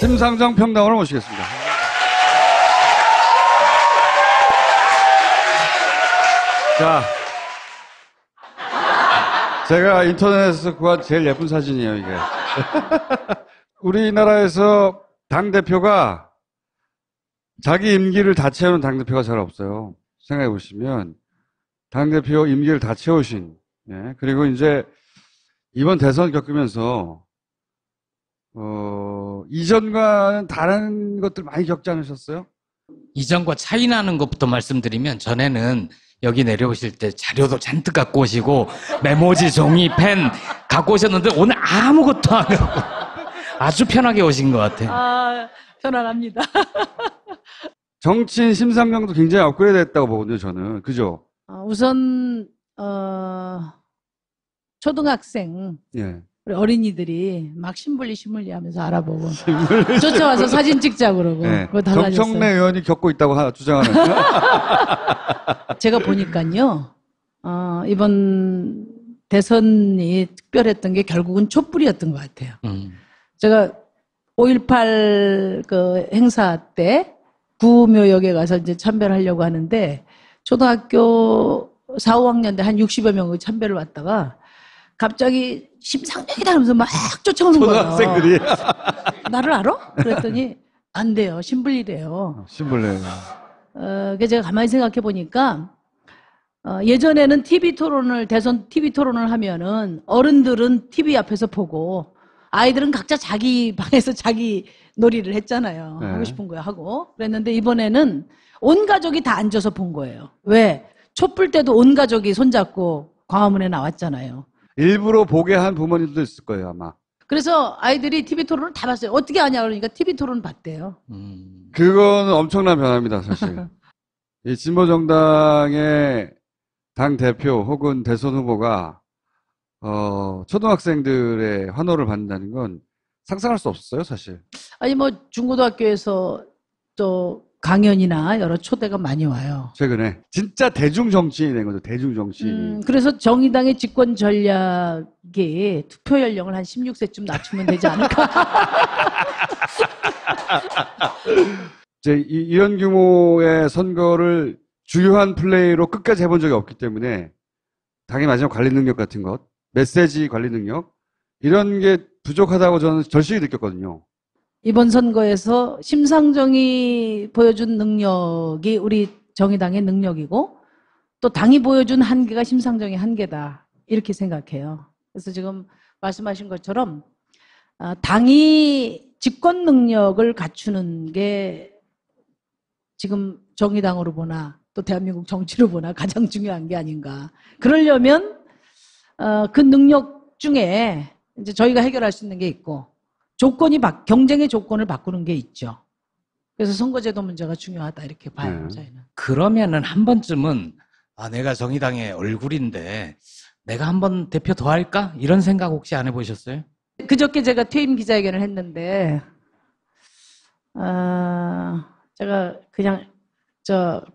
심상정 평당으로 모시겠습니다. 자, 제가 인터넷에서 구한 제일 예쁜 사진이에요, 이게. 우리나라에서 당대표가 자기 임기를 다 채우는 당대표가 잘 없어요. 생각해 보시면 당대표 임기를 다 채우신, 예. 그리고 이제 이번 대선 겪으면서 이전과는 다른 것들 많이 겪지 않으셨어요? 이전과 차이 나는 것부터 말씀드리면, 전에는 여기 내려오실 때 자료도 잔뜩 갖고 오시고 메모지, 종이, 펜 갖고 오셨는데 오늘 아무것도 안 갖고 아주 편하게 오신 것 같아요. 아, 편안합니다. 정치인 심상정도 굉장히 업그레이드 됐다고 보거든요, 저는. 그죠? 우선 초등학생, 예. 우리 어린이들이 막 심불리 하면서 알아보고 쫓아와서 사진 찍자고 그러고. 네. 그거 달라졌어요. 정청래 의원이 겪고 있다고 주장하는. 제가 보니까요, 이번 대선이 특별했던 게 결국은 촛불이었던 것 같아요. 제가 5.18 그 행사 때 구묘역에 가서 이제 참배를 하려고 하는데, 초등학교 4, 5학년 때 한 60여 명이 참배를 왔다가 갑자기 심상정이다 하면서 막 쫓아오는 거예요. 초등학생들이. 나를 알아? 그랬더니 안 돼요. 신불리래요. 신불리. 그래서 제가 가만히 생각해 보니까 예전에는 대선 TV 토론을 하면은 어른들은 TV 앞에서 보고 아이들은 각자 자기 방에서 자기 놀이를 했잖아요. 네. 하고 싶은 거 하고. 그랬는데 이번에는 온 가족이 다 앉아서 본 거예요. 왜? 촛불 때도 온 가족이 손잡고 광화문에 나왔잖아요. 일부러 보게 한 부모님도 있을 거예요, 아마. 그래서 아이들이 TV 토론을 다 봤어요. 어떻게 하냐 그러니까 TV 토론 봤대요. 그건 엄청난 변화입니다, 사실. 이 진보정당의 당대표 혹은 대선 후보가 초등학생들의 환호를 받는다는 건 상상할 수 없었어요, 사실. 아니 뭐 중고등학교에서 또 강연이나 여러 초대가 많이 와요. 최근에 진짜 대중 정치인이 된 거죠. 대중 정치인이. 그래서 정의당의 집권 전략이 투표 연령을 한 16세쯤 낮추면 되지 않을까? 이제 이런 규모의 선거를 주요한 플레이로 끝까지 해본 적이 없기 때문에 당의 마지막 관리 능력 같은 것, 메시지 관리 능력 이런 게 부족하다고 저는 절실히 느꼈거든요. 이번 선거에서 심상정이 보여준 능력이 우리 정의당의 능력이고 또 당이 보여준 한계가 심상정의 한계다. 이렇게 생각해요. 그래서 지금 말씀하신 것처럼 당이 집권 능력을 갖추는 게 지금 정의당으로 보나 또 대한민국 정치로 보나 가장 중요한 게 아닌가. 그러려면 그 능력 중에 이제 저희가 해결할 수 있는 게 있고 경쟁의 조건을 바꾸는 게 있죠. 그래서 선거제도 문제가 중요하다 이렇게 봐요. 저희는. 그러면은 한 번쯤은 내가 정의당의 얼굴인데 내가 한번 대표 더 할까? 이런 생각 혹시 안 해보셨어요? 그저께 제가 퇴임 기자회견을 했는데 제가 그냥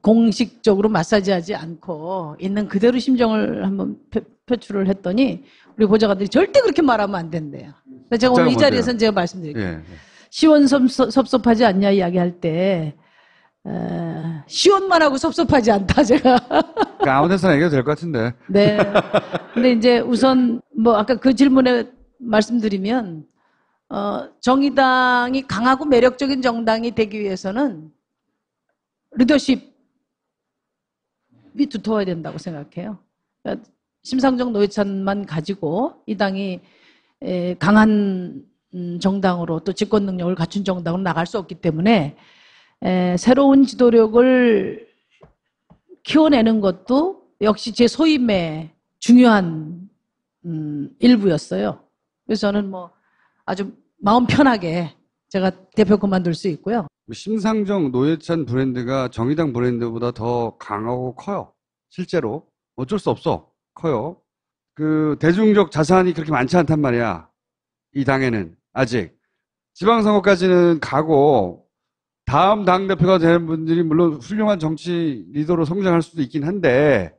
공식적으로 마사지하지 않고 있는 그대로 심정을 한번 표출을 했더니 우리 보좌관들이 절대 그렇게 말하면 안 된대요. 제가 오늘 이 자리에서는 제가 말씀드릴게요. 예. 시원섭섭하지 않냐 이야기할 때 시원만 하고 섭섭하지 않다 제가. 그러니까 아무 데서나 얘기해도 될 것 같은데. 네. 근데 이제 우선 뭐 아까 그 질문에 말씀드리면 정의당이 강하고 매력적인 정당이 되기 위해서는 리더십이 두터워야 된다고 생각해요. 그러니까 심상정 노회찬만 가지고 이 당이 강한 정당으로 또 집권 능력을 갖춘 정당으로 나갈 수 없기 때문에 새로운 지도력을 키워내는 것도 역시 제 소임의 중요한 일부였어요. 그래서 저는 뭐 아주 마음 편하게 제가 대표 그만둘 수 있고요. 심상정, 노회찬 브랜드가 정의당 브랜드보다 더 강하고 커요. 실제로. 어쩔 수 없어. 커요. 그 대중적 자산이 그렇게 많지 않단 말이야. 이 당에는 아직. 지방선거까지는 가고 다음 당대표가 되는 분들이 물론 훌륭한 정치 리더로 성장할 수도 있긴 한데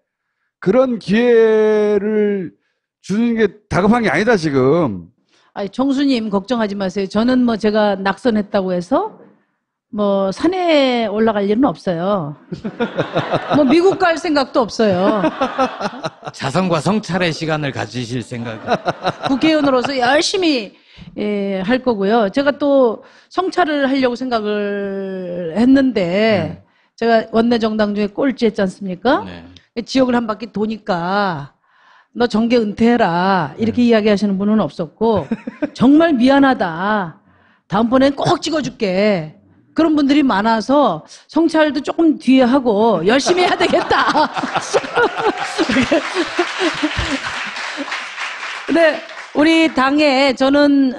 그런 기회를 주는 게 다급한 게 아니다 지금. 아니, 정수님 걱정하지 마세요. 저는 뭐 제가 낙선했다고 해서 뭐 산에 올라갈 일은 없어요. 뭐 미국 갈 생각도 없어요. 자성과 성찰의 시간을 가지실 생각. 국회의원으로서 열심히 할 거고요. 제가 또 성찰을 하려고 생각을 했는데 제가 원내 정당 중에 꼴찌 했지 않습니까? 네. 지역을 한 바퀴 도니까 너 정계 은퇴해라 이렇게 이야기하시는 분은 없었고 정말 미안하다. 다음번엔 꼭 찍어줄게. 그런 분들이 많아서 성찰도 조금 뒤에 하고 열심히 해야 되겠다. 근데 우리 당에 저는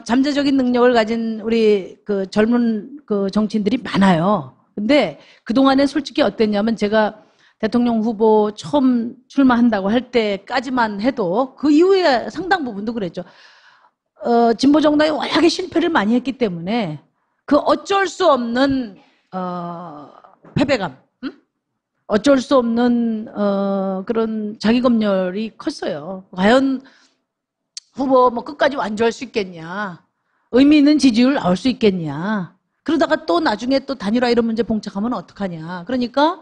잠재적인 능력을 가진 우리 그 젊은 그 정치인들이 많아요. 근데 그동안에 솔직히 어땠냐면 제가 대통령 후보 처음 출마한다고 할 때까지만 해도 그 이후에 상당 부분도 그랬죠. 진보 정당이 워낙에 실패를 많이 했기 때문에 그 어쩔 수 없는 패배감, 어쩔 수 없는 그런 자기검열이 컸어요. 과연 후보 뭐 끝까지 완주할 수 있겠냐, 의미 있는 지지율 나올 수 있겠냐. 그러다가 또 나중에 또 단일화 이런 문제 봉착하면 어떡하냐. 그러니까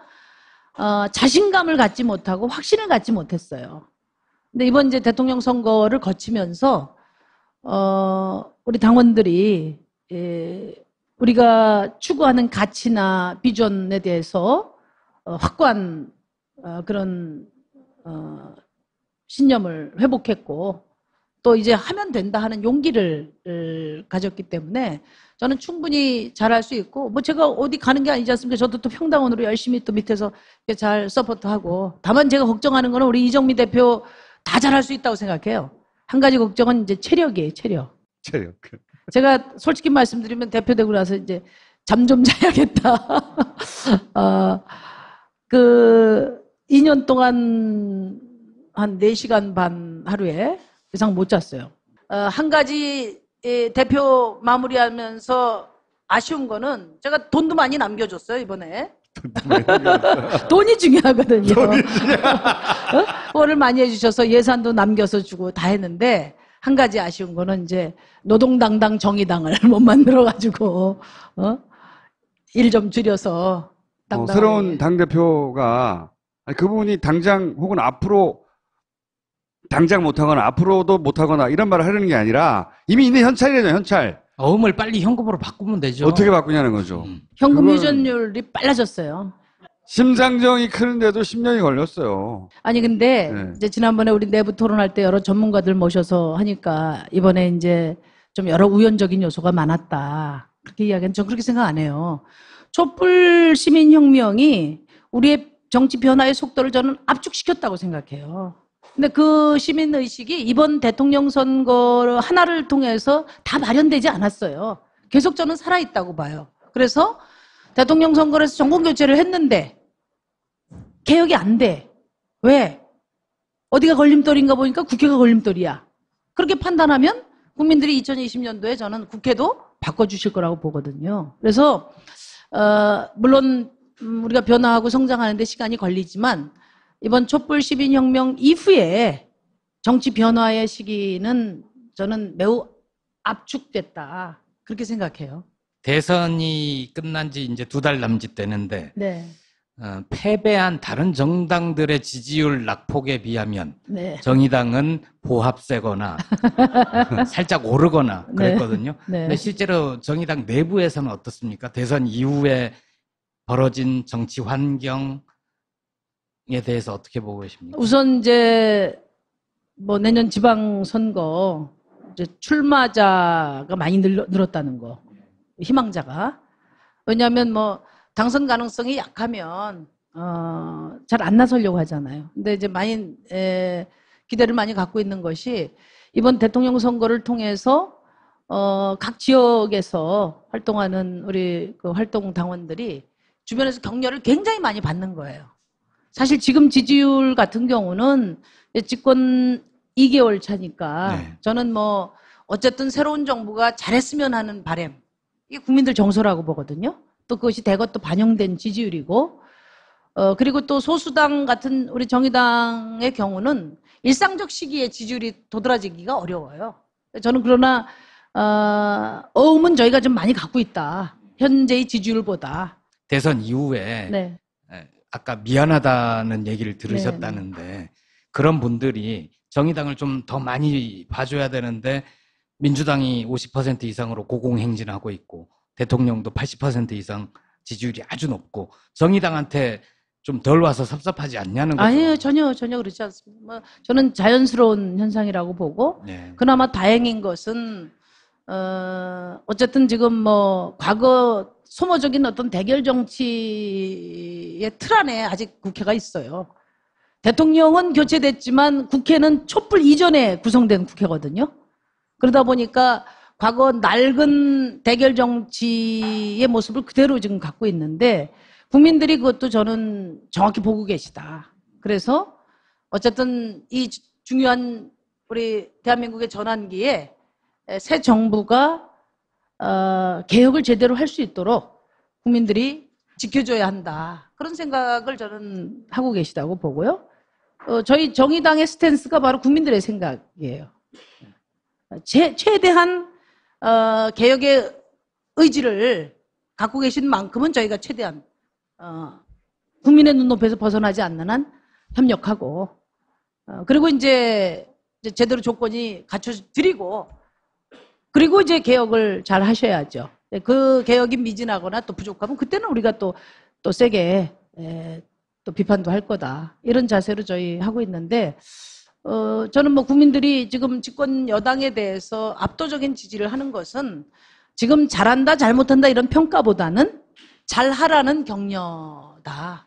자신감을 갖지 못하고 확신을 갖지 못했어요. 근데 이번 이제 대통령 선거를 거치면서 우리 당원들이 우리가 추구하는 가치나 비전에 대해서 확고한 그런 신념을 회복했고 또 이제 하면 된다 하는 용기를 가졌기 때문에 저는 충분히 잘할 수 있고 뭐 제가 어디 가는 게 아니지 않습니까? 저도 또 평당원으로 열심히 또 밑에서 잘 서포트하고 다만 제가 걱정하는 거는 우리 이정미 대표 다 잘할 수 있다고 생각해요. 한 가지 걱정은 이제 체력이에요, 체력. 체력. 제가 솔직히 말씀드리면 대표되고 나서 이제 잠 좀 자야겠다. 그 2년 동안 한 4시간 반 하루에 이상 못 잤어요. 한 가지 대표 마무리하면서 아쉬운 거는 제가 돈도 많이 남겨줬어요, 이번에. 돈이 중요하거든요. 후원을 많이 해주셔서 예산도 남겨서 주고 다 했는데 한 가지 아쉬운 거는 이제 노동당당 정의당을 못 만들어가지고 일 좀 줄여서 새로운 당대표가 그분이 당장 혹은 앞으로 당장 못하거나 앞으로도 못하거나 이런 말을 하려는 게 아니라 이미 있는 현찰이죠, 현찰. 어음을 빨리 현금으로 바꾸면 되죠. 어떻게 바꾸냐는 거죠. 현금 그걸- 유전율이 빨라졌어요. 심상정이 크는데도 10년이 걸렸어요. 아니 근데 네. 이제 지난번에 우리 내부 토론할 때 여러 전문가들 모셔서 하니까 이번에 이제 좀 여러 우연적인 요소가 많았다. 그렇게 이야기는 저 그렇게 생각 안 해요. 촛불 시민혁명이 우리의 정치 변화의 속도를 저는 압축시켰다고 생각해요. 근데 그 시민의식이 이번 대통령 선거 하나를 통해서 다 마련되지 않았어요. 계속 저는 살아있다고 봐요. 그래서 대통령 선거에서 정권교체를 했는데 개혁이 안 돼. 왜? 어디가 걸림돌인가 보니까 국회가 걸림돌이야. 그렇게 판단하면 국민들이 2020년도에 저는 국회도 바꿔주실 거라고 보거든요. 그래서 물론 우리가 변화하고 성장하는데 시간이 걸리지만 이번 촛불 시민혁명 이후에 정치 변화의 시기는 저는 매우 압축됐다. 그렇게 생각해요. 대선이 끝난 지 이제 2달 남짓 되는데 네. 패배한 다른 정당들의 지지율 낙폭에 비하면 네. 정의당은 보합세거나 살짝 오르거나 그랬거든요. 네. 근데 실제로 정의당 내부에서는 어떻습니까? 대선 이후에 벌어진 정치 환경에 대해서 어떻게 보고 계십니까? 우선 이제 뭐 내년 지방선거 이제 출마자가 많이 늘었다는 거. 희망자가. 왜냐하면 뭐 당선 가능성이 약하면 잘 안 나서려고 하잖아요. 근데 이제 많이 기대를 많이 갖고 있는 것이 이번 대통령 선거를 통해서 각 지역에서 활동하는 우리 그 활동 당원들이 주변에서 격려를 굉장히 많이 받는 거예요. 사실 지금 지지율 같은 경우는 집권 2개월 차니까 네. 저는 뭐 어쨌든 새로운 정부가 잘했으면 하는 바람, 이게 국민들 정서라고 보거든요. 또 그것이 대거 또 반영된 지지율이고, 그리고 또 소수당 같은 우리 정의당의 경우는 일상적 시기에 지지율이 도드라지기가 어려워요. 저는 그러나 어음은 저희가 좀 많이 갖고 있다. 현재의 지지율보다. 대선 이후에 네. 아까 미안하다는 얘기를 들으셨다는데 그런 분들이 정의당을 좀 더 많이 봐줘야 되는데 민주당이 50% 이상으로 고공행진하고 있고 대통령도 80% 이상 지지율이 아주 높고 정의당한테 좀 덜 와서 섭섭하지 않냐는 거죠. 아니요, 전혀 그렇지 않습니다. 뭐 저는 자연스러운 현상이라고 보고 네. 그나마 다행인 것은 어쨌든 지금 뭐 과거 소모적인 어떤 대결 정치의 틀 안에 아직 국회가 있어요. 대통령은 교체됐지만 국회는 촛불 이전에 구성된 국회거든요. 그러다 보니까 과거 낡은 대결 정치의 모습을 그대로 지금 갖고 있는데 국민들이 그것도 저는 정확히 보고 계시다. 그래서 어쨌든 이 중요한 우리 대한민국의 전환기에 새 정부가 개혁을 제대로 할 수 있도록 국민들이 지켜줘야 한다. 그런 생각을 저는 하고 계시다고 보고요. 저희 정의당의 스탠스가 바로 국민들의 생각이에요. 최대한 개혁의 의지를 갖고 계신 만큼은 저희가 최대한 국민의 눈높이에서 벗어나지 않는 한 협력하고 그리고 이제 제대로 조건이 갖춰드리고 그리고 이제 개혁을 잘 하셔야죠. 그 개혁이 미진하거나 또 부족하면 그때는 우리가 또 세게 또 비판도 할 거다. 이런 자세로 저희 하고 있는데 저는 뭐 국민들이 지금 집권 여당에 대해서 압도적인 지지를 하는 것은 지금 잘한다 잘못한다 이런 평가보다는 잘하라는 격려다.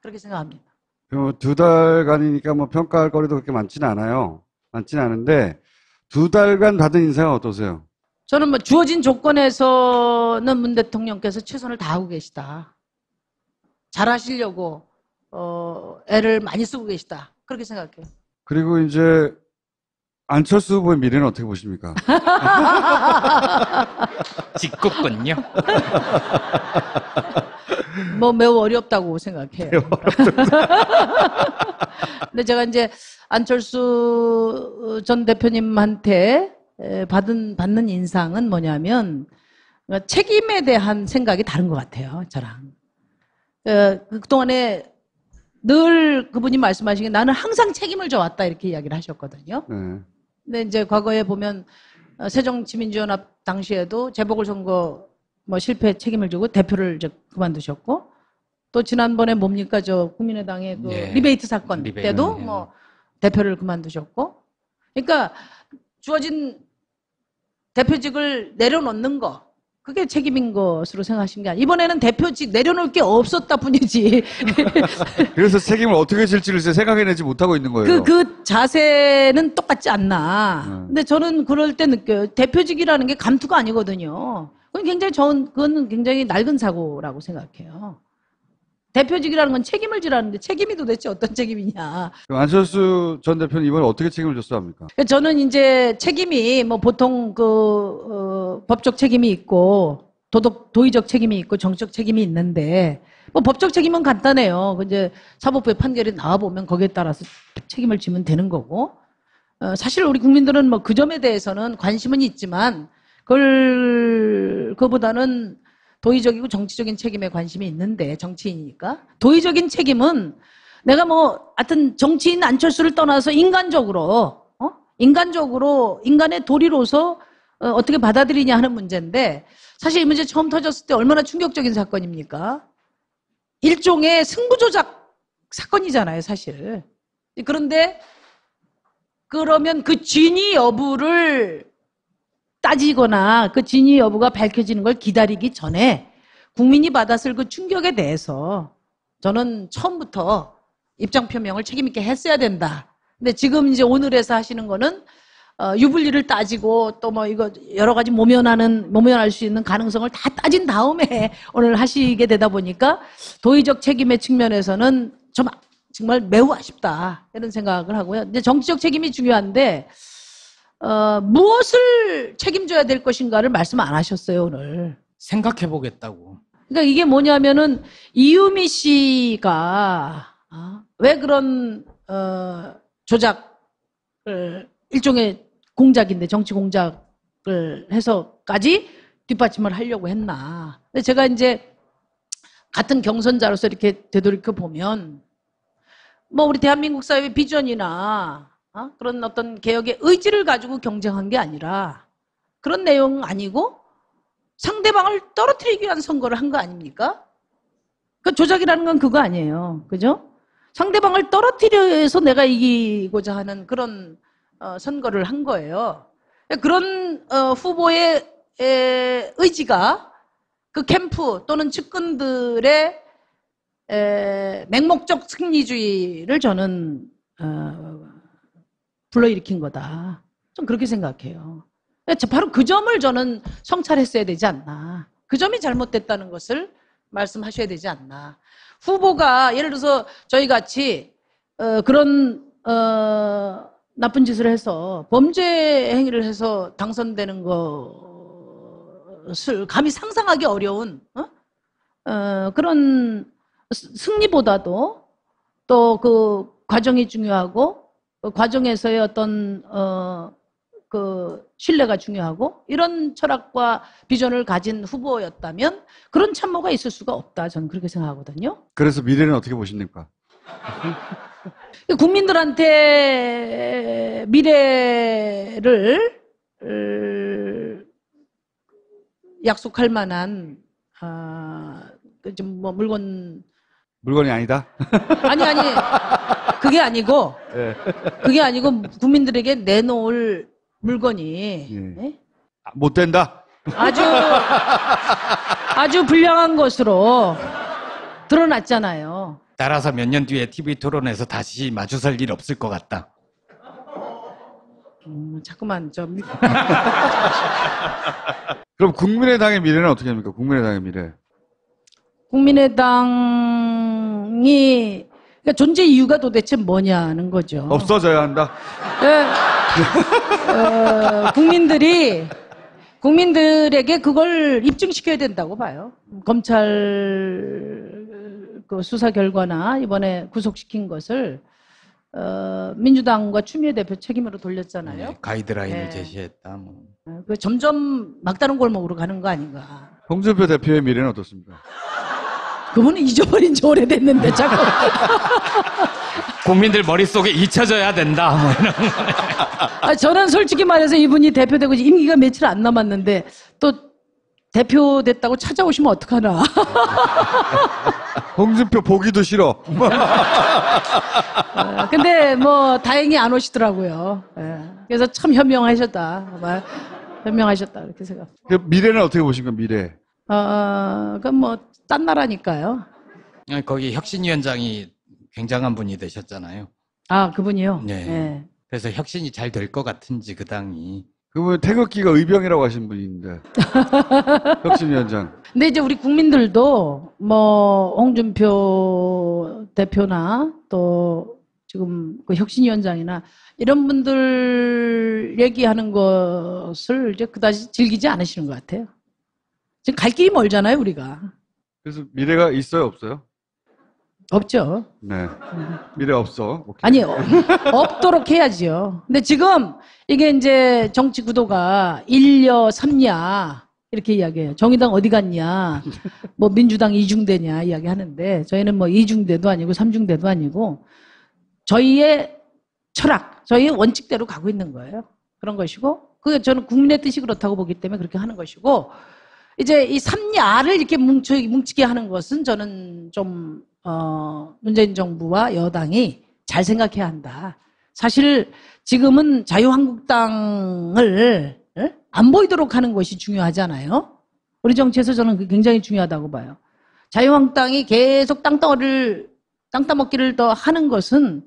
그렇게 생각합니다. 2달간이니까 뭐 평가할 거리도 그렇게 많지는 않아요. 많지는 않은데 2달간 받은 인상은 어떠세요? 저는 뭐 주어진 조건에서는 문 대통령께서 최선을 다하고 계시다. 잘하시려고 애를 많이 쓰고 계시다. 그렇게 생각해요. 그리고 이제 안철수 후보의 미래는 어떻게 보십니까? 짓궂군요. 뭐 매우 어렵다고 생각해요. 근데 제가 이제 안철수 전 대표님한테 받는 인상은 뭐냐면 책임에 대한 생각이 다른 것 같아요. 저랑. 그동안에 늘 그분이 말씀하신 게 나는 항상 책임을 져왔다 이렇게 이야기를 하셨거든요. 네. 근데 이제 과거에 보면 새정치민주연합 당시에도 재보궐선거 뭐 실패 책임을 지고 대표를 이제 그만두셨고 또 지난번에 뭡니까 저 국민의당의 그 리베이트 사건 때도 뭐 대표를 그만두셨고 그러니까 주어진 대표직을 내려놓는 거 그게 책임인 것으로 생각하신 게 아니에요. 이번에는 대표직 내려놓을 게 없었다 뿐이지. 그래서 책임을 어떻게 질지를 생각해내지 못하고 있는 거예요. 그 자세는 똑같지 않나. 근데 저는 그럴 때 느껴요. 대표직이라는 게 감투가 아니거든요. 그건 굉장히 낡은 사고라고 생각해요. 대표직이라는 건 책임을 지라는데 책임이 도대체 어떤 책임이냐. 안철수 전 대표는 이번에 어떻게 책임을 졌어야 합니까? 저는 이제 책임이 뭐 보통 법적 책임이 있고 도의적 책임이 있고 정치적 책임이 있는데 뭐 법적 책임은 간단해요. 이제 사법부의 판결이 나와보면 거기에 따라서 책임을 지면 되는 거고 사실 우리 국민들은 뭐 그 점에 대해서는 관심은 있지만 그거보다는 도의적이고 정치적인 책임에 관심이 있는데 정치인이니까 도의적인 책임은 내가 뭐 하여튼 정치인 안철수를 떠나서 인간적으로 인간의 도리로서 어떻게 받아들이냐 하는 문제인데 사실 이 문제 처음 터졌을 때 얼마나 충격적인 사건입니까? 일종의 승부조작 사건이잖아요, 사실. 그런데 그러면 그 진위 여부를 따지거나 그 진위 여부가 밝혀지는 걸 기다리기 전에 국민이 받았을 그 충격에 대해서 저는 처음부터 입장 표명을 책임 있게 했어야 된다. 근데 지금 이제 오늘에서 하시는 거는 유불리를 따지고 또 뭐 이거 여러 가지 모면할 수 있는 가능성을 다 따진 다음에 오늘 하시게 되다 보니까 도의적 책임의 측면에서는 좀 정말 매우 아쉽다 이런 생각을 하고요. 근데 정치적 책임이 중요한데 무엇을 책임져야 될 것인가를 말씀 안 하셨어요, 오늘. 생각해 보겠다고. 그러니까 이게 뭐냐면은 이유미 씨가 왜 그런 조작을 일종의 공작인데 정치 공작을 해서까지 뒷받침을 하려고 했나. 근데 제가 이제 같은 경선자로서 이렇게 되돌이켜 보면 뭐 우리 대한민국 사회의 비전이나 그런 어떤 개혁의 의지를 가지고 경쟁한 게 아니라 그런 내용 아니고 상대방을 떨어뜨리기 위한 선거를 한 거 아닙니까? 그 조작이라는 건 그거 아니에요. 그죠? 상대방을 떨어뜨려서 내가 이기고자 하는 그런 선거를 한 거예요. 그런 후보의 의지가 그 캠프 또는 측근들의 맹목적 승리주의를 저는 불러일으킨 거다. 좀 그렇게 생각해요. 바로 그 점을 저는 성찰했어야 되지 않나. 그 점이 잘못됐다는 것을 말씀하셔야 되지 않나. 후보가 예를 들어서 저희 같이 그런 나쁜 짓을 해서 범죄 행위를 해서 당선되는 것을 감히 상상하기 어려운 그런 승리보다도 또 그 과정이 중요하고 그 과정에서의 어떤 그 신뢰가 중요하고 이런 철학과 비전을 가진 후보였다면 그런 참모가 있을 수가 없다. 저는 그렇게 생각하거든요. 그래서 미래는 어떻게 보십니까? 국민들한테 미래를 약속할 만한 좀 뭐 물건이 아니다? 아니 그게 아니고 예. 그게 아니고 국민들에게 내놓을 물건이 예. 못 된다? 아주 불량한 것으로 드러났잖아요. 따라서 몇 년 뒤에 TV 토론에서 다시 마주설 일 없을 것 같다. 자꾸만 좀 그럼 국민의당의 미래는 어떻게 합니까? 국민의당의 미래. 국민의당이 그러니까 존재 이유가 도대체 뭐냐는 거죠. 없어져야 한다? 국민들에게 그걸 입증시켜야 된다고 봐요. 검찰 그 수사 결과나 이번에 구속시킨 것을 민주당과 추미애 대표 책임으로 돌렸잖아요. 네, 가이드라인을 네. 제시했다. 뭐. 그 점점 막다른 골목으로 가는 거 아닌가. 홍준표 대표의 미래는 어떻습니까? 그분은 잊어버린 지 오래됐는데 자꾸. 국민들 머릿속에 잊혀져야 된다. 뭐 이런. 저는 솔직히 말해서 이분이 대표되고 임기가 며칠 안 남았는데 또 대표됐다고 찾아오시면 어떡하나. 홍준표 보기도 싫어. 근데 뭐 다행히 안 오시더라고요. 그래서 참 현명하셨다. 현명하셨다 그렇게 생각. 그 미래는 어떻게 보십니까? 미래. 그건 뭐 딴 나라니까요. 거기 혁신위원장이 굉장한 분이 되셨잖아요. 아 그분이요? 네. 네. 그래서 혁신이 잘 될 것 같은지 그 당이. 그분 태극기가 의병이라고 하신 분인데. 혁신위원장. 근데 이제 우리 국민들도 뭐 홍준표 대표나 또 지금 그 혁신위원장이나 이런 분들 얘기하는 것을 이제 그다지 즐기지 않으시는 것 같아요. 지금 갈 길이 멀잖아요, 우리가. 그래서 미래가 있어요, 없어요? 없죠. 네. 미래 없어. 오케이. 아니, 없도록 해야지요. 근데 지금 이게 이제 정치 구도가 1냐, 3냐 이렇게 이야기해요. 정의당 어디 갔냐, 뭐 민주당 2중대냐 이야기 하는데 저희는 뭐 2중대도 아니고 3중대도 아니고 저희의 철학, 저희의 원칙대로 가고 있는 거예요. 그런 것이고, 그게 저는 국민의 뜻이 그렇다고 보기 때문에 그렇게 하는 것이고, 이제 이 3야를 이렇게 뭉치게 하는 것은 저는 좀 문재인 정부와 여당이 잘 생각해야 한다. 사실 지금은 자유한국당을 안 보이도록 하는 것이 중요하잖아요. 우리 정치에서 저는 그게 굉장히 중요하다고 봐요. 자유한국당이 계속 땅 따먹기를 더 하는 것은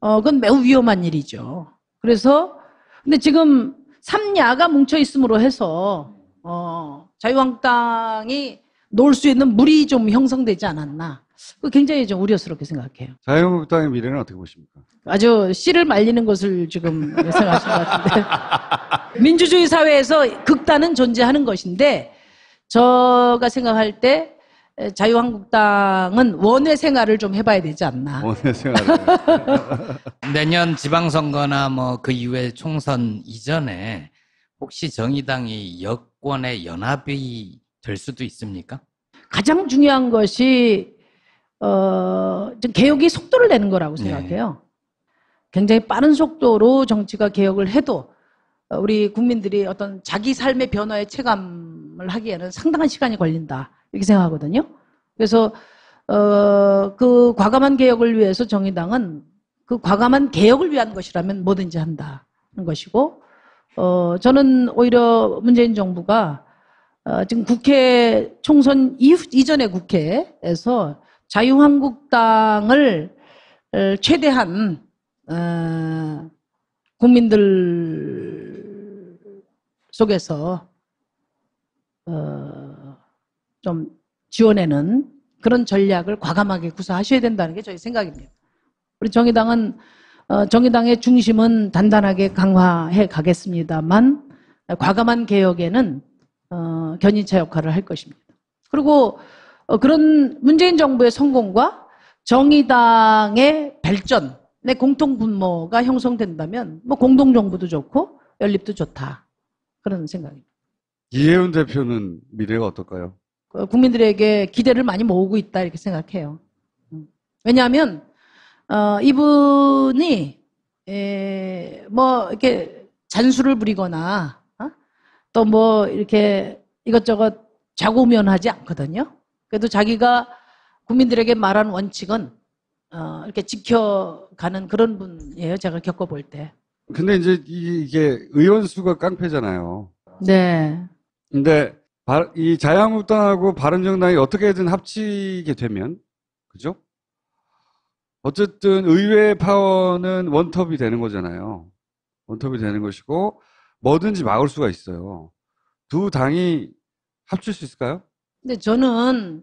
그건 매우 위험한 일이죠. 그래서 근데 지금 3야가 뭉쳐 있음으로 해서 자유한국당이 놓을 수 있는 물이 좀 형성되지 않았나. 그 굉장히 좀 우려스럽게 생각해요. 자유한국당의 미래는 어떻게 보십니까? 아주 씨를 말리는 것을 지금 생각하시는 것 같은데. 민주주의 사회에서 극단은 존재하는 것인데, 제가 생각할 때 자유한국당은 원외 생활을 좀 해봐야 되지 않나. 원내 생활을. 내년 지방선거나 뭐 그 이후에 총선 이전에 혹시 정의당이 여권의 연합이 될 수도 있습니까? 가장 중요한 것이 좀 개혁이 속도를 내는 거라고 네. 생각해요. 굉장히 빠른 속도로 정치가 개혁을 해도 우리 국민들이 어떤 자기 삶의 변화에 체감을 하기에는 상당한 시간이 걸린다 이렇게 생각하거든요. 그래서 그 과감한 개혁을 위해서 정의당은 그 과감한 개혁을 위한 것이라면 뭐든지 한다는 것이고, 저는 오히려 문재인 정부가 지금 국회 총선 이전의 국회에서 자유한국당을 최대한 국민들 속에서 좀 지원하는 그런 전략을 과감하게 구사하셔야 된다는 게 저희 생각입니다. 우리 정의당은 정의당의 중심은 단단하게 강화해 가겠습니다만 과감한 개혁에는 견인차 역할을 할 것입니다. 그리고 그런 문재인 정부의 성공과 정의당의 발전의 공통 분모가 형성된다면 뭐 공동정부도 좋고 연립도 좋다. 그런 생각입니다. 이혜훈 대표는 미래가 어떨까요? 국민들에게 기대를 많이 모으고 있다 이렇게 생각해요. 왜냐하면 이분이 뭐 이렇게 잔술을 부리거나 또 뭐 이렇게 이것저것 좌고우면하지 않거든요. 그래도 자기가 국민들에게 말한 원칙은 이렇게 지켜가는 그런 분이에요. 제가 겪어볼 때. 근데 이제 이게 의원 수가 깡패잖아요. 네. 근데 이 자유한국당하고 바른정당이 어떻게든 합치게 되면, 그죠? 어쨌든 의회 파워는 원톱이 되는 거잖아요. 원톱이 되는 것이고 뭐든지 막을 수가 있어요. 두 당이 합칠 수 있을까요? 근데 저는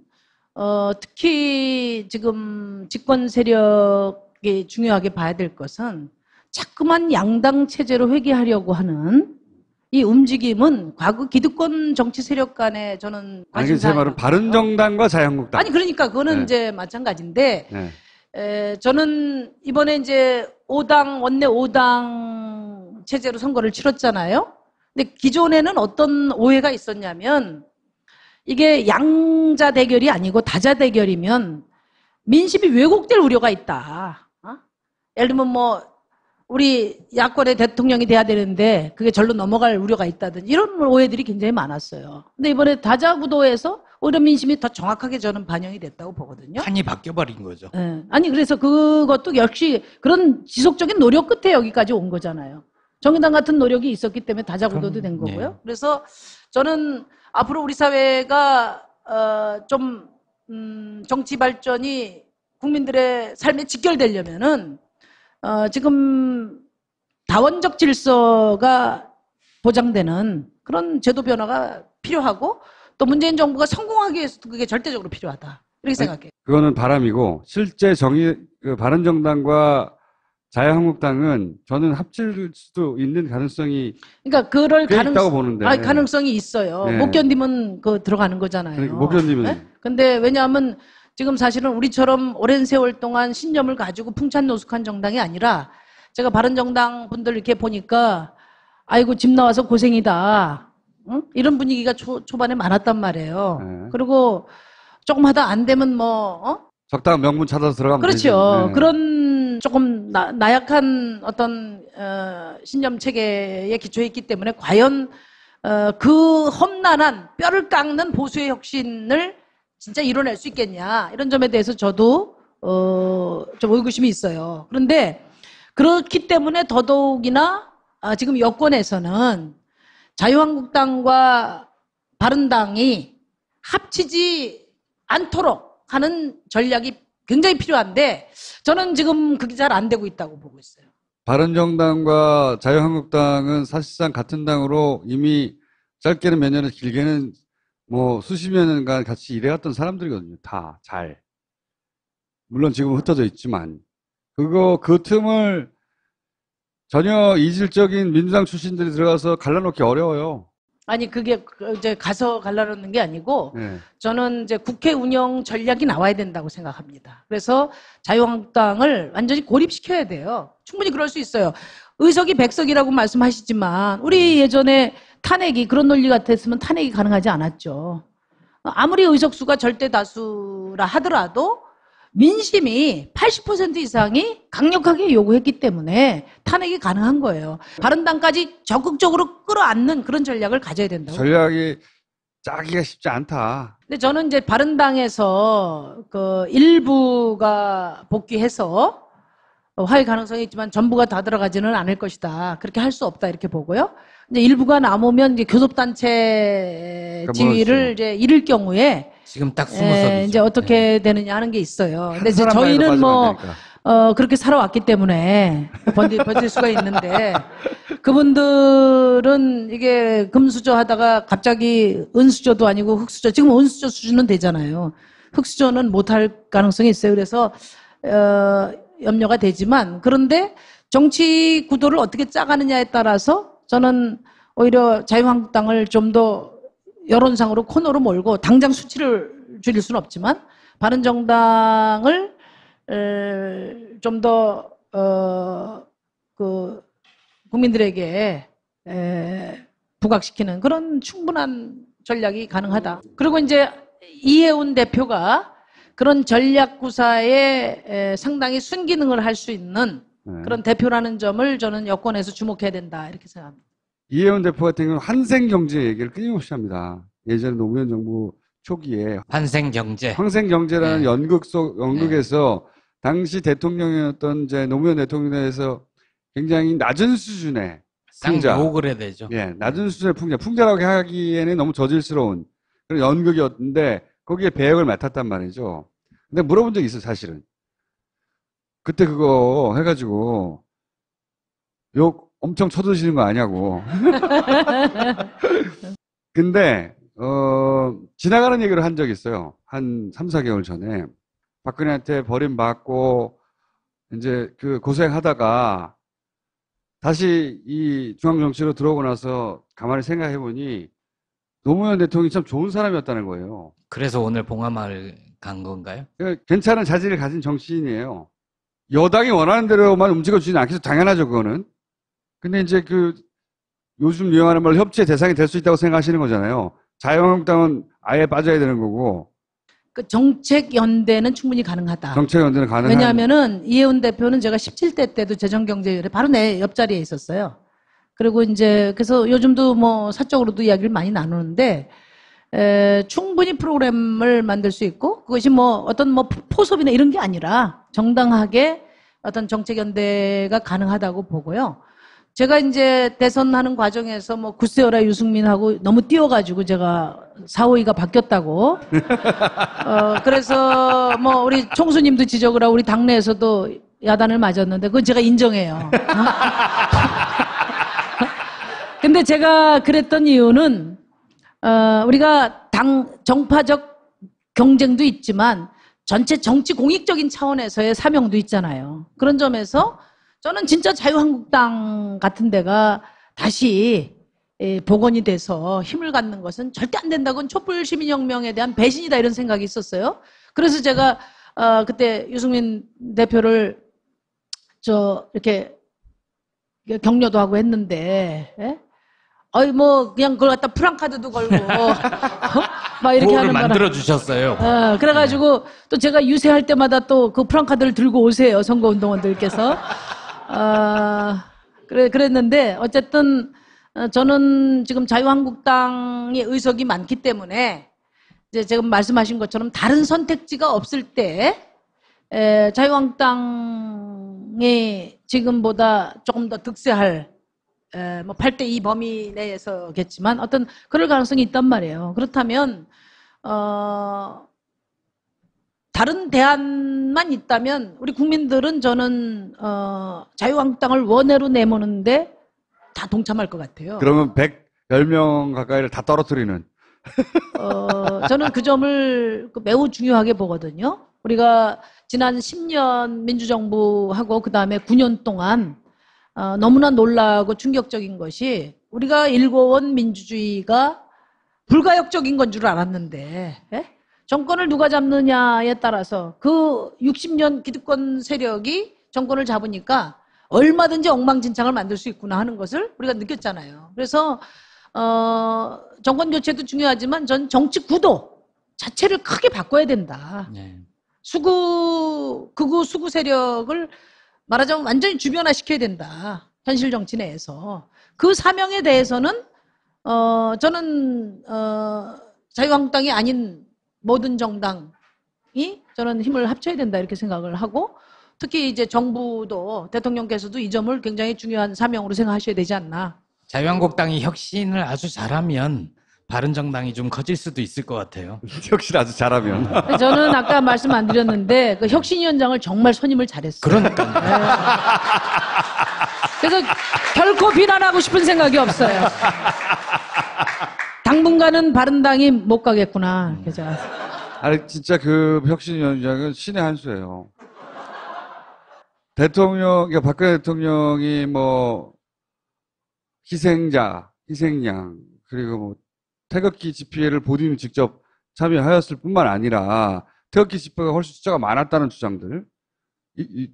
특히 지금 집권 세력이 중요하게 봐야 될 것은 자꾸만 양당 체제로 회귀하려고 하는 이 움직임은 과거 기득권 정치 세력 간에 저는 아니, 제 말은 관심사예요. 바른정당과 자유한국당. 아니 그러니까 그거는 네. 이제 마찬가지인데 네. 저는 이번에 이제 5당 원내 5당 체제로 선거를 치렀잖아요. 근데 기존에는 어떤 오해가 있었냐면 이게 양자 대결이 아니고 다자 대결이면 민심이 왜곡될 우려가 있다. 예를 들면 뭐 우리 야권의 대통령이 돼야 되는데 그게 절로 넘어갈 우려가 있다든지 이런 오해들이 굉장히 많았어요. 근데 이번에 다자 구도에서 오히려 민심이 더 정확하게 저는 반영이 됐다고 보거든요. 판이 바뀌어버린 거죠. 네. 아니 그래서 그것도 역시 그런 지속적인 노력 끝에 여기까지 온 거잖아요. 정의당 같은 노력이 있었기 때문에 다자 구도도 된 거고요. 네. 그래서 저는 앞으로 우리 사회가 좀 정치 발전이 국민들의 삶에 직결되려면은 지금 다원적 질서가 보장되는 그런 제도 변화가 필요하고 또 문재인 정부가 성공하기 위해서도 그게 절대적으로 필요하다. 이렇게 생각해요. 그거는 바람이고 실제 바른정당과 자유한국당은 저는 합칠 수도 있는 가능성이 그러니까 그럴 꽤 있다고 보는데. 가능성이 있어요. 네. 못 견디면 그 들어가는 거잖아요. 그러니까 못 견디면. 네? 근데 왜냐하면 지금 사실은 우리처럼 오랜 세월 동안 신념을 가지고 풍찬노숙한 정당이 아니라 제가 바른정당 분들 이렇게 보니까 아이고 집 나와서 고생이다. 응? 이런 분위기가 초반에 많았단 말이에요. 네. 그리고 조금 하다 안 되면 뭐 적당한 명분 찾아서 들어가면 그렇죠. 되죠. 네. 그런 조금 나약한 어떤 신념 체계에 기초해 있기 때문에 과연 그 험난한 뼈를 깎는 보수의 혁신을 진짜 이뤄낼 수 있겠냐 이런 점에 대해서 저도 좀 의구심이 있어요. 그런데 그렇기 때문에 더더욱이나 지금 여권에서는 자유한국당과 바른당이 합치지 않도록 하는 전략이 굉장히 필요한데 저는 지금 그게 잘 안 되고 있다고 보고 있어요. 바른정당과 자유한국당은 사실상 같은 당으로 이미 짧게는 몇 년을 길게는 뭐 수십 년간 같이 일해왔던 사람들이거든요. 다 잘. 물론 지금은 흩어져 있지만 그 틈을 전혀 이질적인 민주당 출신들이 들어가서 갈라놓기 어려워요. 아니 그게 이제 가서 가려는 게 아니고 네. 저는 이제 국회 운영 전략이 나와야 된다고 생각합니다. 그래서 자유한국당을 완전히 고립시켜야 돼요. 충분히 그럴 수 있어요. 의석이 100석이라고 말씀하시지만 우리 예전에 탄핵이 그런 논리 같았으면 탄핵이 가능하지 않았죠. 아무리 의석수가 절대 다수라 하더라도 민심이 80% 이상이 강력하게 요구했기 때문에 탄핵이 가능한 거예요. 바른당까지 적극적으로 끌어안는 그런 전략을 가져야 된다고. 전략이 짜기가 쉽지 않다. 근데 저는 이제 바른당에서 그 일부가 복귀해서 화해 가능성이 있지만 전부가 다 들어가지는 않을 것이다. 그렇게 할 수 없다 이렇게 보고요. 이제 일부가 남으면 이제 교섭단체 지위를 이제 잃을 경우에 지금 딱 20석이죠. 이제 어떻게 되느냐 하는 게 있어요. 근데 한 이제 사람만 해도 저희는 뭐 빠지면 안 되니까. 그렇게 살아왔기 때문에 버틸 수가 있는데 그분들은 이게 금수저 하다가 갑자기 은수저도 아니고 흑수저, 지금 은수저 수준은 되잖아요. 흑수저는 못할 가능성이 있어요. 그래서 염려가 되지만 그런데 정치 구도를 어떻게 짜가느냐에 따라서 저는 오히려 자유한국당을 좀 더 여론상으로 코너로 몰고 당장 수치를 줄일 수는 없지만 바른정당을 좀 더 그 국민들에게 부각시키는 그런 충분한 전략이 가능하다. 그리고 이제 이해운 대표가 그런 전략 구사에 상당히 순기능을 할 수 있는 그런 대표라는 점을 저는 여권에서 주목해야 된다 이렇게 생각합니다. 이혜원 대표 같은 경우는 환생경제 얘기를 끊임없이 합니다. 예전에 노무현 정부 초기에 환생경제. 환생경제라는 네. 연극에서 당시 대통령이었던 이제 노무현 대통령에서 굉장히 낮은 수준의 쌍 풍자, 욕을 해야 되죠. 예, 낮은 수준의 풍자라고 하기에는 너무 저질스러운 그런 연극이었는데 거기에 배역을 맡았단 말이죠. 근데 물어본 적이 있어 사실은. 그때 그거 해가지고 욕 엄청 쳐드시는 거 아냐고. 근데 지나가는 얘기를 한 적이 있어요. 한 3, 4개월 전에 박근혜한테 버림받고 이제 그 고생하다가 다시 이 중앙정치로 들어오고 나서 가만히 생각해 보니 노무현 대통령이 참 좋은 사람이었다는 거예요. 그래서 오늘 봉하마을 간 건가요? 그러니까 괜찮은 자질을 가진 정치인이에요. 여당이 원하는 대로만 움직여주지는 않겠죠. 당연하죠, 그거는. 근데 이제 그 요즘 유행하는 말 협치의 대상이 될 수 있다고 생각하시는 거잖아요. 자유한국당은 아예 빠져야 되는 거고. 그 정책 연대는 충분히 가능하다. 정책 연대는 가능한. 왜냐하면은 이혜훈 대표는 제가 17대 때도 재정경제위원회 바로 내 옆자리에 있었어요. 그리고 이제 그래서 요즘도 뭐 사적으로도 이야기를 많이 나누는데 충분히 프로그램을 만들 수 있고 그것이 뭐 어떤 뭐 포섭이나 이런 게 아니라 정당하게 어떤 정책 연대가 가능하다고 보고요. 제가 이제 대선하는 과정에서 뭐 구세어라 유승민하고 너무 뛰어가지고 제가 4호위가 바뀌었다고. 그래서 뭐 우리 총수님도 지적을 하고 우리 당내에서도 야단을 맞았는데 그건 제가 인정해요. 근데 제가 그랬던 이유는 우리가 정파적 경쟁도 있지만 전체 정치 공익적인 차원에서의 사명도 있잖아요. 그런 점에서 저는 진짜 자유한국당 같은 데가 다시 복원이 돼서 힘을 갖는 것은 절대 안 된다고는 촛불시민혁명에 대한 배신이다 이런 생각이 있었어요. 그래서 제가 그때 유승민 대표를 이렇게 격려도 하고 했는데 뭐 그냥 그걸 갖다 프랑카드도 걸고 막 이렇게 하는 거라. 만들어 주셨어요. 그래가지고 또 제가 유세할 때마다 또 그 프랑카드를 들고 오세요 선거운동원들께서. 그랬는데 어쨌든 저는 지금 자유한국당의 의석이 많기 때문에 이제 지금 말씀하신 것처럼 다른 선택지가 없을 때 자유한국당이 지금보다 조금 더 득세할 뭐 8대2 범위 내에서겠지만 어떤 그럴 가능성이 있단 말이에요. 그렇다면 다른 대안만 있다면 우리 국민들은 저는 자유한국당을 원외로 내모는데 다 동참할 것 같아요. 그러면 110명 가까이를 다 떨어뜨리는. 저는 그 점을 매우 중요하게 보거든요. 우리가 지난 10년 민주정부하고 그 다음에 9년 동안 너무나 놀라고 충격적인 것이 우리가 일궈온 민주주의가 불가역적인 건 줄 알았는데 예? 정권을 누가 잡느냐에 따라서 그 60년 기득권 세력이 정권을 잡으니까 얼마든지 엉망진창을 만들 수 있구나 하는 것을 우리가 느꼈잖아요. 그래서 정권 교체도 중요하지만 전 정치 구도 자체를 크게 바꿔야 된다. 네. 극우 수구 세력을 말하자면 완전히 주변화시켜야 된다. 현실 정치 내에서. 그 사명에 대해서는 저는 자유한국당이 아닌 모든 정당이 저는 힘을 합쳐야 된다 이렇게 생각을 하고 특히 이제 정부도 대통령께서도 이 점을 굉장히 중요한 사명으로 생각하셔야 되지 않나. 자유한국당이 혁신을 아주 잘하면 바른정당이 좀 커질 수도 있을 것 같아요. 혁신 아주 잘하면. 저는 아까 말씀 안 드렸는데 그 혁신위원장을 정말 선임을 잘했어요. 그러니까요. 그래서 결코 비난하고 싶은 생각이 없어요. 당분간은 바른당이 못 가겠구나. 그래서 아니, 진짜 그 혁신위원장은 신의 한 수예요. 그러니까 박근혜 대통령이 뭐, 희생자, 희생양, 그리고 뭐, 태극기 집회를 본인이 직접 참여하였을 뿐만 아니라, 태극기 집회가 훨씬 숫자가 많았다는 주장들.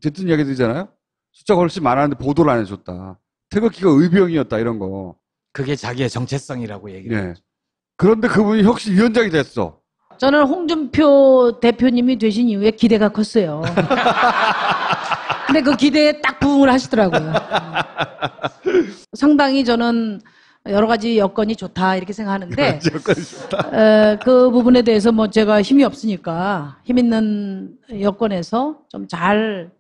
듣던 이야기 들잖아요? 숫자가 훨씬 많았는데 보도를 안 해줬다. 태극기가 의병이었다, 이런 거. 그게 자기의 정체성이라고 얘기를 예. 했죠. 그런데 그분이 혁신위원장이 됐어. 저는 홍준표 대표님이 되신 이후에 기대가 컸어요. 근데 그 기대에 딱 부응을 하시더라고요. 상당히 저는 여러 가지 여건이 좋다 이렇게 생각하는데 그 부분에 대해서 뭐 제가 힘이 없으니까 힘 있는 여건에서 좀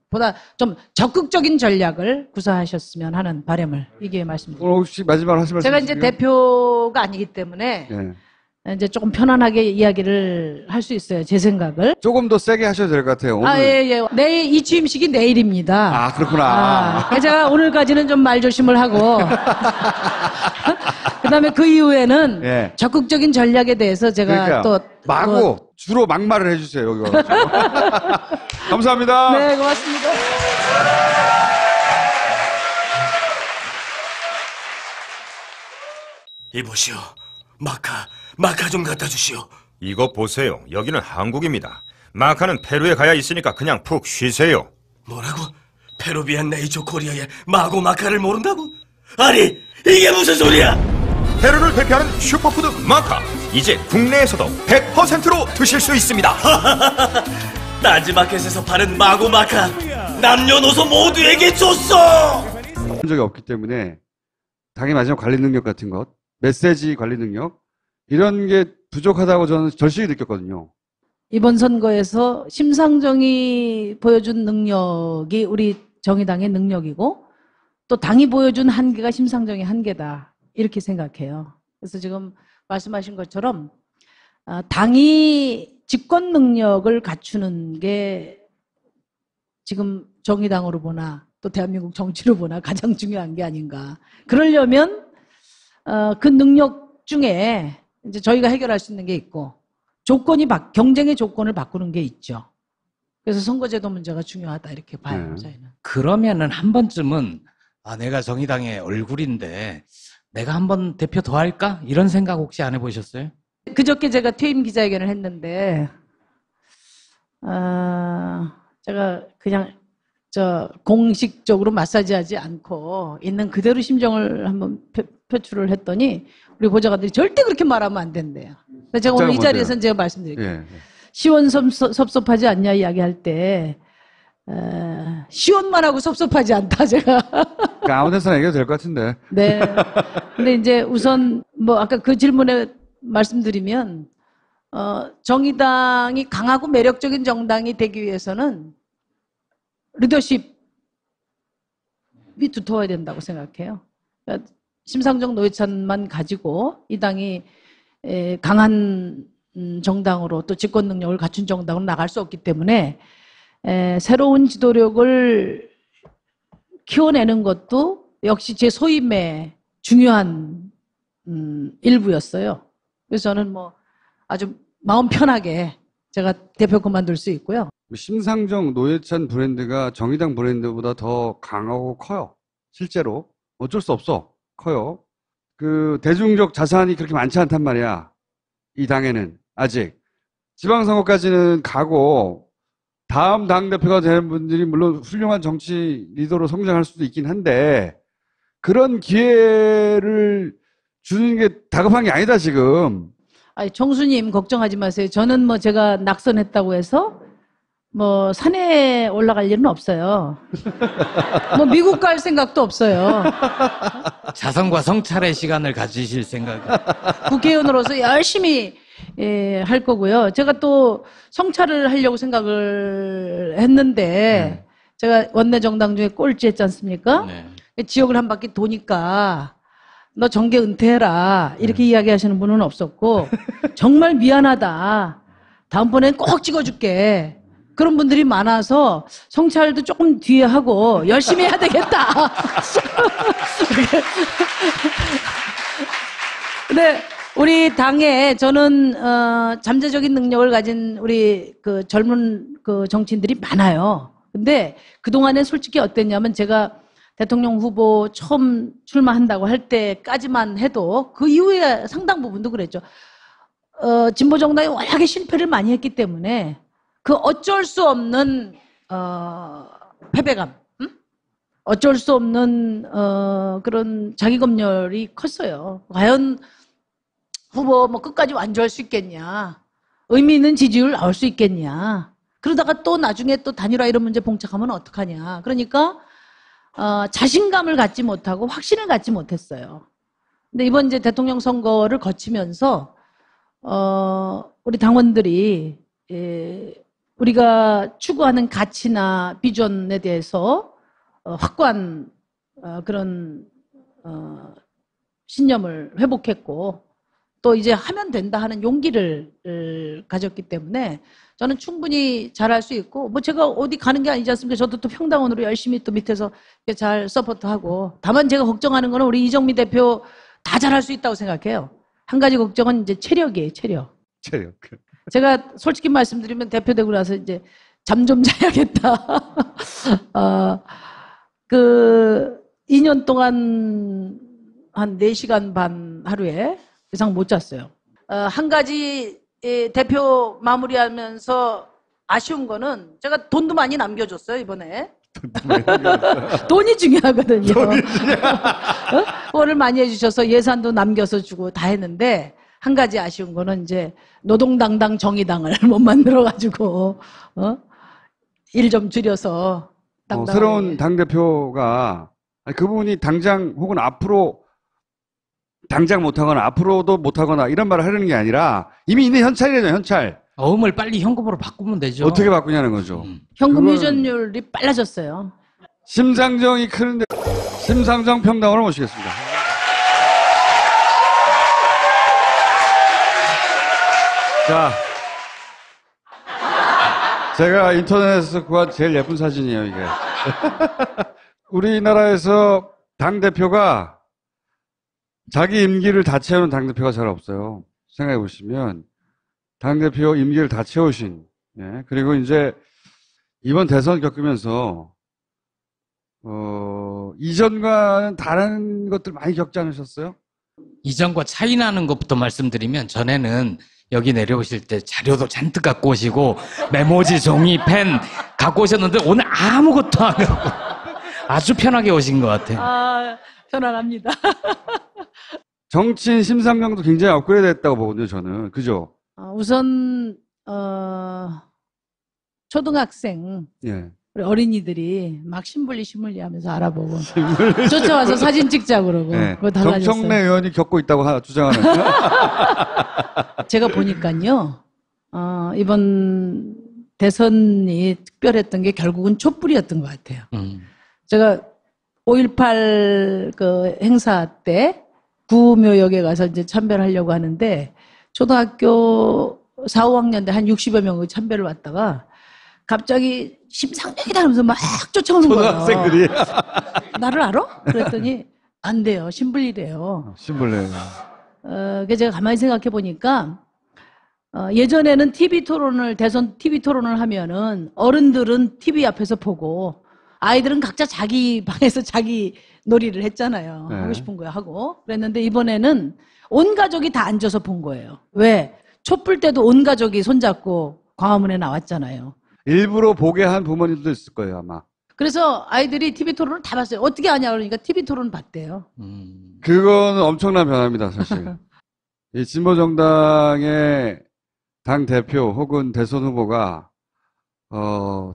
보다 좀 적극적인 전략을 구사하셨으면 하는 바람을 이게 말씀드립니다. 오늘 혹시 마지막으로 하실 말씀 제가 이제 있으세요? 대표가 아니기 때문에 예. 이제 조금 편안하게 이야기를 할 수 있어요. 제 생각을. 조금 더 세게 하셔도 될 것 같아요. 오늘. 예. 내일 이 취임식이 내일입니다. 아, 그렇구나. 제가 오늘까지는 좀 말 조심을 하고 그다음에 그 이후에는 예. 적극적인 전략에 대해서 제가 그러니까 마구 주로 막말을 해주세요. 여기 와서. 감사합니다. 네, 고맙습니다. 이보시오. 마카 좀 갖다 주시오. 이거 보세요. 여기는 한국입니다. 마카는 페루에 가야 있으니까 그냥 푹 쉬세요. 뭐라고? 페루비안 네이처 코리아의 마카를 모른다고? 아니, 이게 무슨 소리야? 페루를 대표하는 슈퍼푸드 마카. 이제 국내에서도 100%로 드실 수 있습니다. 딴지마켓에서 파는 마카 남녀노소 모두에게 줬어. 한 적이 없기 때문에 당의 마지막 관리 능력 같은 것, 메시지 관리 능력 이런 게 부족하다고 저는 절실히 느꼈거든요. 이번 선거에서 심상정이 보여준 능력이 우리 정의당의 능력이고 또 당이 보여준 한계가 심상정의 한계다 이렇게 생각해요. 그래서 지금 말씀하신 것처럼 당이 집권 능력을 갖추는 게 지금 정의당으로 보나 또 대한민국 정치로 보나 가장 중요한 게 아닌가. 그러려면 그 능력 중에 이제 저희가 해결할 수 있는 게 있고 경쟁의 조건을 바꾸는 게 있죠. 그래서 선거제도 문제가 중요하다 이렇게 봐요. 저희는. 그러면은 한 번쯤은 내가 정의당의 얼굴인데 내가 한번 대표 더 할까? 이런 생각 혹시 안 해보셨어요? 그저께 제가 퇴임 기자회견을 했는데 제가 그냥 공식적으로 마사지하지 않고 있는 그대로 심정을 한번 표출을 했더니 우리 보좌관들이 절대 그렇게 말하면 안 된대요. 그래서 제가 오늘 이 자리에서는 제가 말씀드릴게요. 예. 시원섭섭하지 않냐 이야기할 때 시원만 하고 섭섭하지 않다 제가. 그러니까 아무 데서나 얘기해도 될 것 같은데. 네. 근데 이제 우선 뭐 아까 그 질문에 말씀드리면 정의당이 강하고 매력적인 정당이 되기 위해서는 리더십이 두터워야 된다고 생각해요. 그러니까 심상정 노회찬만 가지고 이 당이 강한 정당으로 또 집권 능력을 갖춘 정당으로 나갈 수 없기 때문에 새로운 지도력을 키워내는 것도 역시 제 소임의 중요한 일부였어요. 그래서 저는 뭐 아주 마음 편하게 제가 대표 그만둘 수 있고요. 심상정, 노회찬 브랜드가 정의당 브랜드보다 더 강하고 커요. 실제로. 어쩔 수 없어. 커요. 그 대중적 자산이 그렇게 많지 않단 말이야. 이 당에는 아직. 지방선거까지는 가고 다음 당대표가 되는 분들이 물론 훌륭한 정치 리더로 성장할 수도 있긴 한데 그런 기회를 주는 게 다급한 게 아니다 지금. 아니, 총수님 걱정하지 마세요. 저는 뭐 제가 낙선했다고 해서 뭐 산에 올라갈 일은 없어요. 뭐 미국 갈 생각도 없어요. 자성과 성찰의 시간을 가지실 생각. 국회의원으로서 열심히 할 거고요. 제가 또 성찰을 하려고 생각을 했는데 제가 원내 정당 중에 꼴찌 했지 않습니까? 네. 지역을 한 바퀴 도니까 너 정계 은퇴해라 이렇게 이야기하시는 분은 없었고 정말 미안하다. 다음번엔 꼭 찍어줄게. 그런 분들이 많아서 성찰도 조금 뒤에 하고 열심히 해야 되겠다. 근데 우리 당에 저는 잠재적인 능력을 가진 우리 그 젊은 그 정치인들이 많아요. 근데 그동안에 솔직히 어땠냐면 제가 대통령 후보 처음 출마한다고 할 때까지만 해도 그 이후에 상당 부분도 그랬죠. 진보 정당이 워낙에 실패를 많이 했기 때문에 그 어쩔 수 없는 패배감, 어쩔 수 없는 그런 자기검열이 컸어요. 과연 후보 뭐 끝까지 완주할 수 있겠냐, 의미 있는 지지율 나올 수 있겠냐. 그러다가 또 나중에 또 단일화 이런 문제 봉착하면 어떡하냐. 그러니까 자신감을 갖지 못하고 확신을 갖지 못했어요. 근데 이번 이제 대통령 선거를 거치면서 우리 당원들이 우리가 추구하는 가치나 비전에 대해서 확고한 그런 신념을 회복했고 또 이제 하면 된다 하는 용기를 가졌기 때문에 저는 충분히 잘할 수 있고 뭐 제가 어디 가는 게 아니지 않습니까? 저도 또 평당원으로 열심히 또 밑에서 잘 서포트하고 다만 제가 걱정하는 거는 우리 이정미 대표 다 잘할 수 있다고 생각해요. 한 가지 걱정은 이제 체력이에요, 체력. 체력. 제가 솔직히 말씀드리면 대표 되고 나서 이제 잠 좀 자야겠다. 그 2년 동안 한 4시간 반 하루에 이상 못 잤어요. 한 가지 대표 마무리하면서 아쉬운 거는 제가 돈도 많이 남겨줬어요, 이번에. 돈이 중요하거든요. 후원을 많이 해주셔서 예산도 남겨서 주고 다 했는데 한 가지 아쉬운 거는 이제 노동당당 정의당을 못 만들어가지고 일 좀 줄여서 새로운 당대표가 그분이 당장 혹은 앞으로 당장 못하거나 앞으로도 못하거나 이런 말을 하려는 게 아니라 이미 있는 현찰이잖아요, 현찰. 어음을 빨리 현금으로 바꾸면 되죠. 어떻게 바꾸냐는 거죠. 현금 그건 유전율이 빨라졌어요. 심상정이 크는데 심상정 평당원을 모시겠습니다. 자, 제가 인터넷에서 구한 제일 예쁜 사진이에요, 이게. 우리나라에서 당대표가 자기 임기를 다 채우는 당대표가 잘 없어요. 생각해 보시면 당대표 임기를 다 채우신, 예. 그리고 이제 이번 대선 겪으면서 이전과는 다른 것들 많이 겪지 않으셨어요? 이전과 차이 나는 것부터 말씀드리면 전에는 여기 내려오실 때 자료도 잔뜩 갖고 오시고 메모지, 종이, 펜 갖고 오셨는데 오늘 아무것도 안 갖고 아주 편하게 오신 것 같아요. 아, 편안합니다. 정치인 심상정도 굉장히 업그레이드 했다고 보거든요, 저는. 그죠? 우선 초등학생 예. 우리 어린이들이 막 심불리 하면서 알아보고 쫓아와서 사진 찍자 그러고 예. 그거 달라졌어요. 정청래 의원이 겪고 있다고 주장하는. 제가 보니까요, 이번 대선이 특별했던 게 결국은 촛불이었던 것 같아요. 제가 5.18 그 행사 때 구묘역에 가서 이제 참배를 하려고 하는데 초등학교 4, 5학년 때 한 60여 명이 참배를 왔다가 갑자기 심상정이다 하면서 막 쫓아오는 거예요. 초등학생들이. 나를 알아? 그랬더니 안 돼요. 신불이래요. 신불래. 그래서 제가 가만히 생각해 보니까 예전에는 TV 토론을 대선 TV 토론을 하면은 어른들은 TV 앞에서 보고 아이들은 각자 자기 방에서 자기 놀이를 했잖아요. 네. 하고 싶은 거 하고. 그랬는데 이번에는 온 가족이 다 앉아서 본 거예요. 왜? 촛불 때도 온 가족이 손잡고 광화문에 나왔잖아요. 일부러 보게 한 부모님도 있을 거예요, 아마. 그래서 아이들이 TV 토론을 다 봤어요. 어떻게 하냐 그러니까 TV 토론 봤대요. 그건 엄청난 변화입니다, 사실. 이 진보정당의 당 대표 혹은 대선 후보가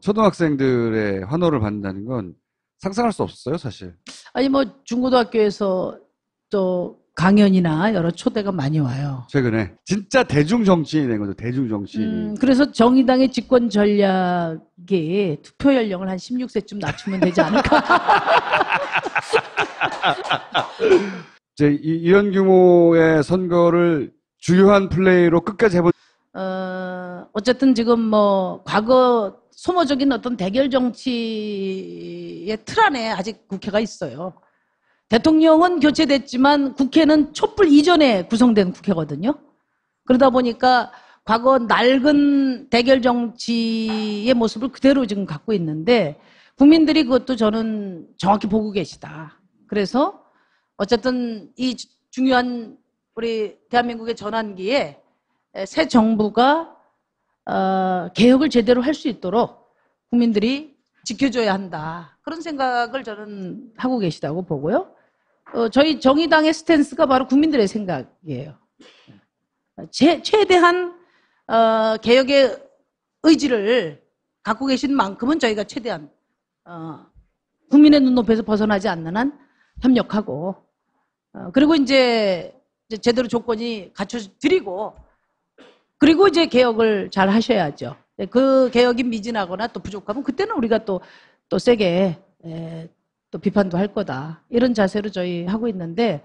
초등학생들의 환호를 받는다는 건 상상할 수 없었어요, 사실. 아니 뭐 중고등학교에서 또 강연이나 여러 초대가 많이 와요. 최근에 진짜 대중 정치인이 된 거죠, 대중 정치인이. 그래서 정의당의 집권 전략이 투표 연령을 한 16세쯤 낮추면 되지 않을까? 이제 이런 규모의 선거를 주요한 플레이로 끝까지 해본. 어쨌든 지금 뭐 과거 소모적인 어떤 대결 정치의 틀 안에 아직 국회가 있어요. 대통령은 교체됐지만 국회는 촛불 이전에 구성된 국회거든요. 그러다 보니까 과거 낡은 대결 정치의 모습을 그대로 지금 갖고 있는데 국민들이 그것도 저는 정확히 보고 계시다. 그래서 어쨌든 이 중요한 우리 대한민국의 전환기에 새 정부가 개혁을 제대로 할 수 있도록 국민들이 지켜줘야 한다. 그런 생각을 저는 하고 계시다고 보고요. 저희 정의당의 스탠스가 바로 국민들의 생각이에요. 최대한 개혁의 의지를 갖고 계신 만큼은 저희가 최대한 국민의 눈높이에서 벗어나지 않는 한 협력하고 그리고 이제 제대로 조건이 갖춰드리고 그리고 이제 개혁을 잘 하셔야죠. 그 개혁이 미진하거나 또 부족하면 그때는 우리가 또 세게 또 비판도 할 거다. 이런 자세로 저희 하고 있는데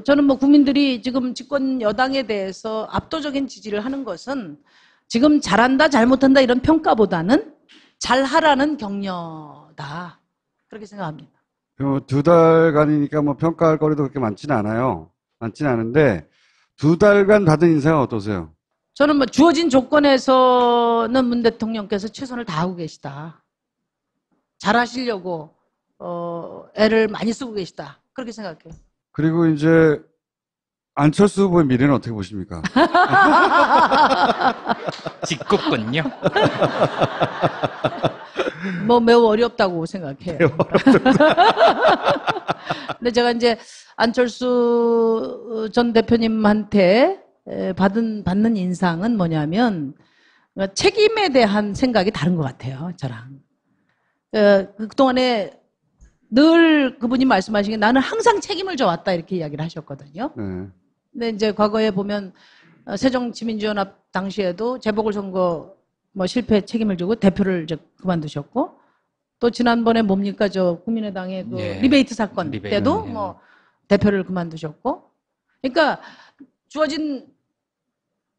저는 뭐 국민들이 지금 집권 여당에 대해서 압도적인 지지를 하는 것은 지금 잘한다 잘못한다 이런 평가보다는 잘하라는 격려다. 그렇게 생각합니다. 2달간이니까 뭐 평가할 거리도 그렇게 많지는 않아요. 많지는 않은데 2달간 받은 인상은 어떠세요? 저는 뭐 주어진 조건에서는 문 대통령께서 최선을 다하고 계시다. 잘하시려고 애를 많이 쓰고 계시다. 그렇게 생각해요. 그리고 이제 안철수 후보의 미래는 어떻게 보십니까? 짓궂군요. 뭐 매우 어렵다고 생각해요. 근데 제가 이제 안철수 전 대표님한테 받는 인상은 뭐냐면 책임에 대한 생각이 다른 것 같아요. 저랑. 그동안에 늘 그분이 말씀하신 게 나는 항상 책임을 져왔다 이렇게 이야기를 하셨거든요. 네. 근데 이제 과거에 보면 새정치민주연합 당시에도 재보궐선거 뭐 실패 책임을 지고 대표를 이제 그만두셨고 또 지난번에 뭡니까 저 국민의당의 그 예. 리베이트 사건 리베이트, 때도 예. 뭐 대표를 그만두셨고 그러니까 주어진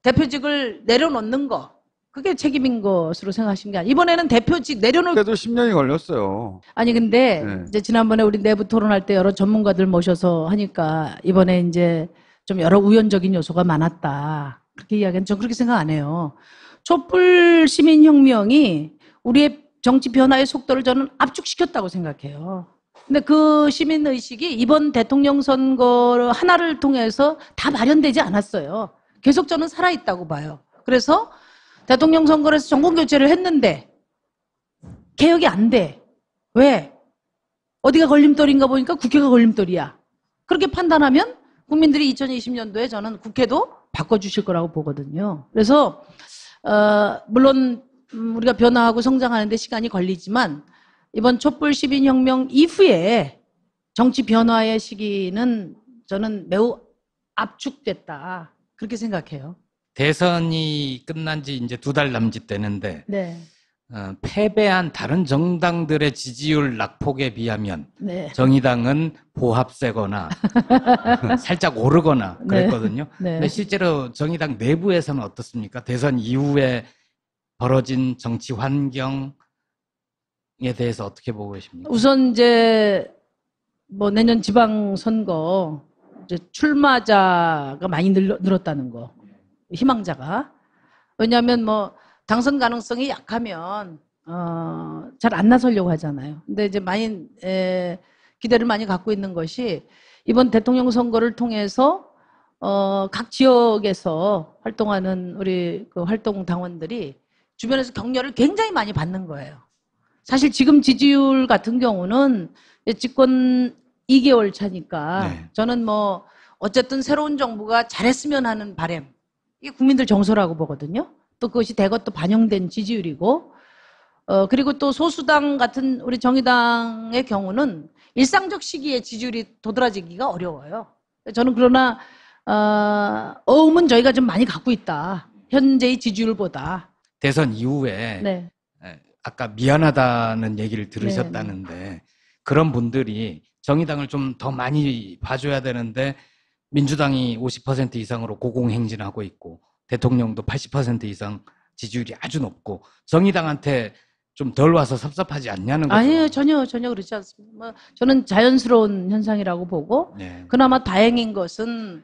대표직을 내려놓는 거 그게 책임인 것으로 생각하신 게 아니에요. 이번에는 대표직 내려놓을 그때도 10년이 걸렸어요. 아니 근데 네. 이제 지난번에 우리 내부 토론할 때 여러 전문가들 모셔서 하니까 이번에 이제 좀 여러 우연적인 요소가 많았다. 그렇게 이야기는 전 그렇게 생각 안 해요. 촛불 시민혁명이 우리의 정치 변화의 속도를 저는 압축시켰다고 생각해요. 근데 그 시민의식이 이번 대통령 선거 하나를 통해서 다 마련되지 않았어요. 계속 저는 살아있다고 봐요. 그래서 대통령 선거에서 정권교체를 했는데 개혁이 안 돼. 왜? 어디가 걸림돌인가 보니까 국회가 걸림돌이야. 그렇게 판단하면 국민들이 2020년도에 저는 국회도 바꿔주실 거라고 보거든요. 그래서 물론 우리가 변화하고 성장하는데 시간이 걸리지만 이번 촛불 시민혁명 이후에 정치 변화의 시기는 저는 매우 압축됐다. 그렇게 생각해요. 대선이 끝난 지 이제 2달 남짓 되는데 네. 패배한 다른 정당들의 지지율 낙폭에 비하면 네. 정의당은 보합세거나 살짝 오르거나 그랬거든요. 네. 근데 실제로 정의당 내부에서는 어떻습니까? 대선 이후에 벌어진 정치 환경에 대해서 어떻게 보고 계십니까? 우선 이제 뭐 내년 지방선거 이제 출마자가 많이 늘었다는 거. 희망자가. 왜냐하면 뭐 당선 가능성이 약하면 잘 안 나서려고 하잖아요. 근데 이제 많이 기대를 많이 갖고 있는 것이 이번 대통령 선거를 통해서 각 지역에서 활동하는 우리 그 활동 당원들이 주변에서 격려를 굉장히 많이 받는 거예요. 사실 지금 지지율 같은 경우는 집권 2개월 차니까 네. 저는 뭐 어쨌든 새로운 정부가 잘했으면 하는 바람, 이게 국민들 정서라고 보거든요. 또 그것이 대거 또 반영된 지지율이고, 그리고 또 소수당 같은 우리 정의당의 경우는 일상적 시기에 지지율이 도드라지기가 어려워요. 저는 그러나 어음은 저희가 좀 많이 갖고 있다. 현재의 지지율보다. 대선 이후에 네. 아까 미안하다는 얘기를 들으셨다는데 그런 분들이 정의당을 좀 더 많이 봐줘야 되는데 민주당이 50% 이상으로 고공행진하고 있고 대통령도 80% 이상 지지율이 아주 높고 정의당한테 좀 덜 와서 섭섭하지 않냐는 거죠. 아니에요. 전혀 그렇지 않습니다. 뭐 저는 자연스러운 현상이라고 보고, 네. 그나마 다행인 것은